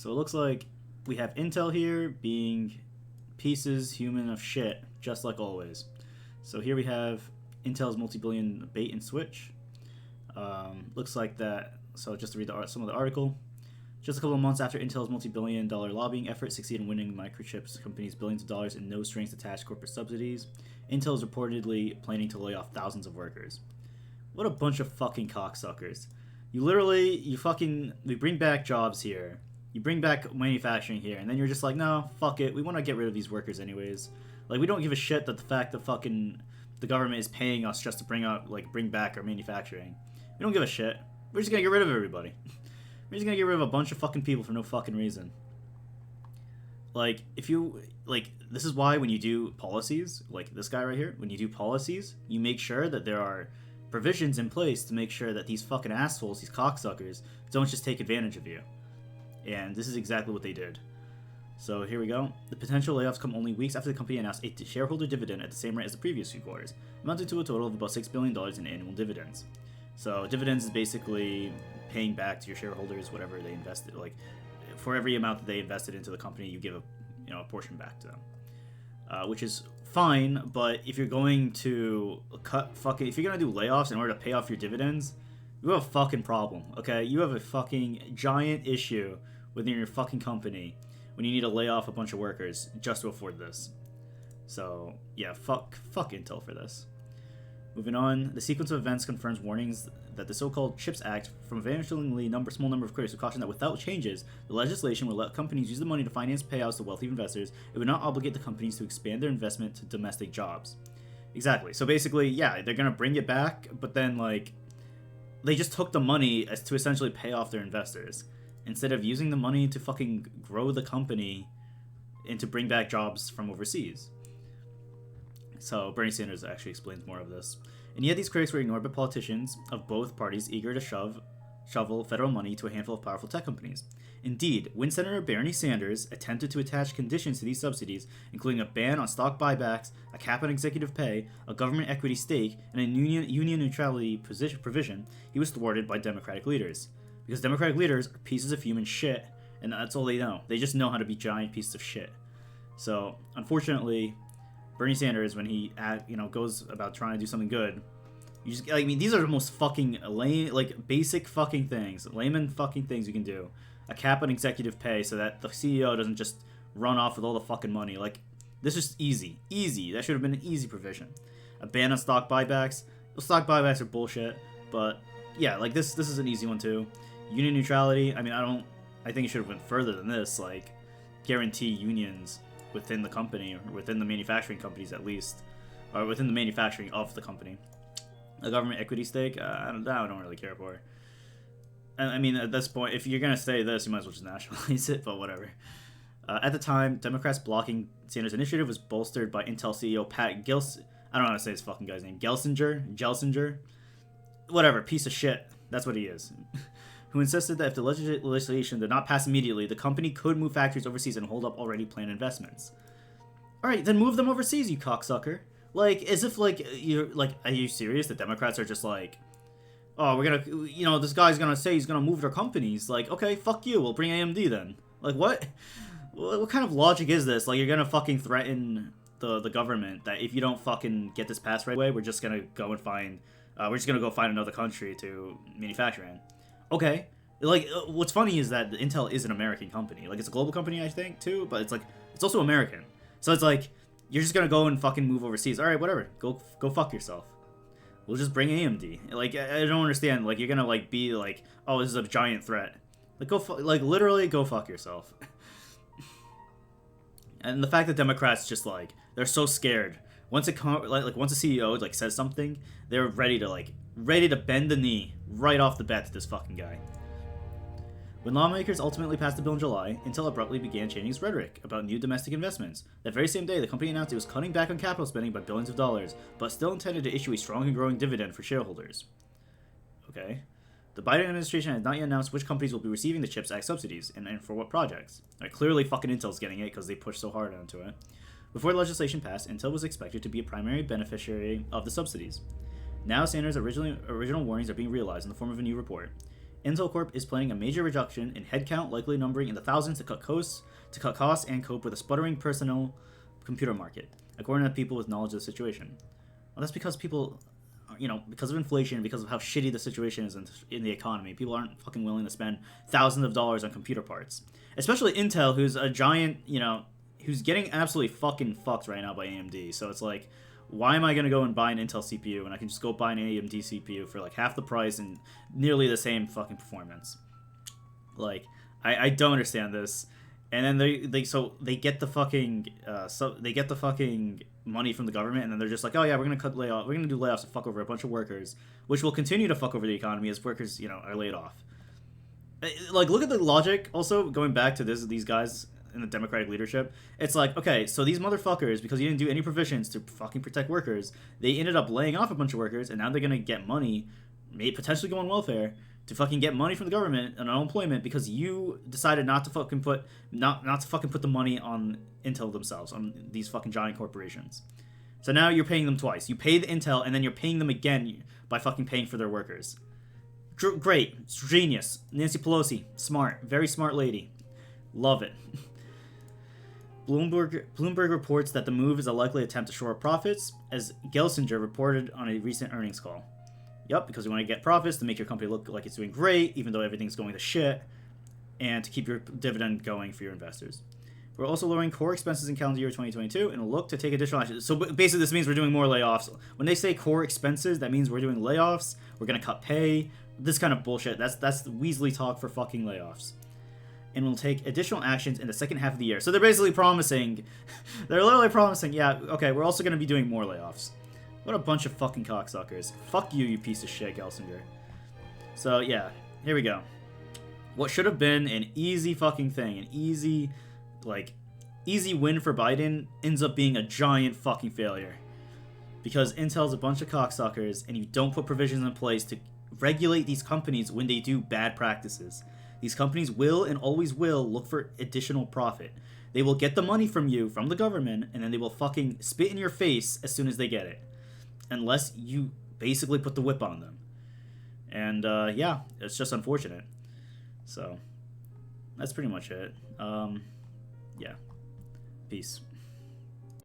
So it looks like we have Intel here being pieces human of shit, just like always. So here we have Intel's multi-billion bait and switch. Looks like that. So just to read some of the article. Just a couple of months after Intel's multi-billion-dollar lobbying effort succeeded in winning microchips companies billions of dollars in no strings attached corporate subsidies, Intel is reportedly planning to lay off thousands of workers. What a bunch of fucking cocksuckers. We bring back jobs here. You bring back manufacturing here, and then you're just like, no, fuck it. We want to get rid of these workers anyways. Like, we don't give a shit that the fact that fucking the government is paying us just to bring back our manufacturing. We don't give a shit. We're just gonna get rid of everybody. We're just gonna get rid of a bunch of fucking people for no fucking reason. Like, this is why when you do policies, like this guy right here, when you do policies, you make sure that there are provisions in place to make sure that these fucking assholes, these cocksuckers, don't just take advantage of you. And this is exactly what they did. So here we go. The potential layoffs come only weeks after the company announced a shareholder dividend at the same rate as the previous few quarters, amounting to a total of about $6 billion in annual dividends. So dividends is basically paying back to your shareholders whatever they invested. Like, for every amount that they invested into the company, you give a portion back to them, which is fine. But if you're going to if you're gonna do layoffs in order to pay off your dividends, you have a fucking problem. Okay, you have a fucking giant issue within your fucking company when you need to lay off a bunch of workers just to afford this. So yeah, fuck Intel for this. Moving on, the sequence of events confirms warnings that the so-called CHIPS Act from a vanishingly small number of critics who caution that without changes, the legislation will let companies use the money to finance payouts to wealthy investors. It would not obligate the companies to expand their investment to domestic jobs. Exactly. So basically, yeah, they're gonna bring it back, but then like they just took the money as to essentially pay off their investors instead of using the money to fucking grow the company and to bring back jobs from overseas. So Bernie Sanders actually explains more of this. And yet these critics were ignored by politicians of both parties eager to shovel federal money to a handful of powerful tech companies. Indeed, when Senator Bernie Sanders attempted to attach conditions to these subsidies, including a ban on stock buybacks, a cap on executive pay, a government equity stake, and a union neutrality provision, he was thwarted by Democratic leaders. Because Democratic leaders are pieces of human shit, and that's all they know. They just know how to be giant pieces of shit. So, unfortunately, Bernie Sanders, when he goes about trying to do something good, these are the most fucking basic fucking things, layman fucking things you can do. A cap on executive pay so that the CEO doesn't just run off with all the fucking money. Like, this is easy. That should have been an easy provision. A ban on stock buybacks. Well, stock buybacks are bullshit, but yeah, like this is an easy one too. Union neutrality. I think it should have went further than this. Like, guarantee unions within the company, or within the manufacturing companies at least, or within the manufacturing of the company. A government equity stake, I don't really care for. I mean, at this point, if you're going to say this, you might as well just nationalize it, but whatever. At the time, Democrats blocking Sanders' initiative was bolstered by Intel CEO Pat Gelsinger. I don't know how to say his fucking guy's name. Gelsinger? Whatever, piece of shit. That's what he is. Who insisted that if the legislation did not pass immediately, the company could move factories overseas and hold up already planned investments. Alright, then move them overseas, you cocksucker. Like, as if, like, are you serious? The Democrats are just like, oh, we're gonna, this guy's gonna say he's gonna move their companies. Like, okay, fuck you, we'll bring AMD then. Like, what? What kind of logic is this? Like, you're gonna fucking threaten the government that if you don't fucking get this passed right away, we're just gonna go find another country to manufacture in. Okay. Like, what's funny is that Intel is an American company. Like, it's a global company, I think, too, but it's also American. So it's like, you're just gonna go and fucking move overseas. Alright, whatever. Go fuck yourself. We'll just bring AMD. Like, I don't understand. Like, you're gonna, like, be like, oh, this is a giant threat. Like, literally, go fuck yourself. And the fact that Democrats just, like, they're so scared. Once once a CEO, like, says something, they're ready to bend the knee right off the bat to this fucking guy. When lawmakers ultimately passed the bill in July, Intel abruptly began changing its rhetoric about new domestic investments. That very same day, the company announced it was cutting back on capital spending by billions of dollars, but still intended to issue a strong and growing dividend for shareholders. Okay. The Biden administration has not yet announced which companies will be receiving the CHIPS Act subsidies, and for what projects. Clearly fucking Intel's getting it, because they pushed so hard onto it. Before the legislation passed, Intel was expected to be a primary beneficiary of the subsidies. Now Sanders' original warnings are being realized in the form of a new report. Intel Corp is planning a major reduction in headcount, likely numbering in the thousands, to cut costs and cope with a sputtering personnel computer market, according to people with knowledge of the situation. Well, that's because people, because of inflation, because of how shitty the situation is in the economy, people aren't fucking willing to spend thousands of dollars on computer parts. Especially Intel, who's a giant, who's getting absolutely fucking fucked right now by AMD. So it's like, why am I going to go and buy an Intel CPU when I can just go buy an AMD CPU for like half the price and nearly the same fucking performance? Like, I don't understand this. And then they get the fucking money from the government, and then they're just like, oh yeah, we're gonna do layoffs to fuck over a bunch of workers, which will continue to fuck over the economy as workers are laid off. Like, look at the logic. Also, going back to these guys in the Democratic leadership, it's like, okay, so these motherfuckers, because you didn't do any provisions to fucking protect workers, they ended up laying off a bunch of workers, and now they're gonna get money, may potentially go on welfare, to fucking get money from the government and unemployment because you decided not to fucking put the money on Intel themselves, on these fucking giant corporations. So now you're paying them twice. You pay the Intel, and then you're paying them again by fucking paying for their workers. Great. It's genius. Nancy Pelosi. Smart. Very smart lady. Love it. Bloomberg reports that the move is a likely attempt to shore up profits, as Gelsinger reported on a recent earnings call. Yep, because you want to get profits to make your company look like it's doing great, even though everything's going to shit, and to keep your dividend going for your investors. We're also lowering core expenses in calendar year 2022 and will look to take additional action. So basically this means we're doing more layoffs. When they say core expenses, that means we're doing layoffs, we're going to cut pay, this kind of bullshit. That's the Weasley talk for fucking layoffs. And we'll take additional actions in the second half of the year. So they're basically promising, they're literally promising, yeah, okay, we're also going to be doing more layoffs. What a bunch of fucking cocksuckers. Fuck you, you piece of shit, Gelsinger. So, yeah, here we go. What should have been an easy fucking thing, an easy win for Biden, ends up being a giant fucking failure. Because Intel's a bunch of cocksuckers, and you don't put provisions in place to regulate these companies when they do bad practices. These companies will and always will look for additional profit. They will get the money from you, from the government, and then they will fucking spit in your face as soon as they get it. Unless you basically put the whip on them. And, yeah, it's just unfortunate. So, that's pretty much it. Yeah. Peace.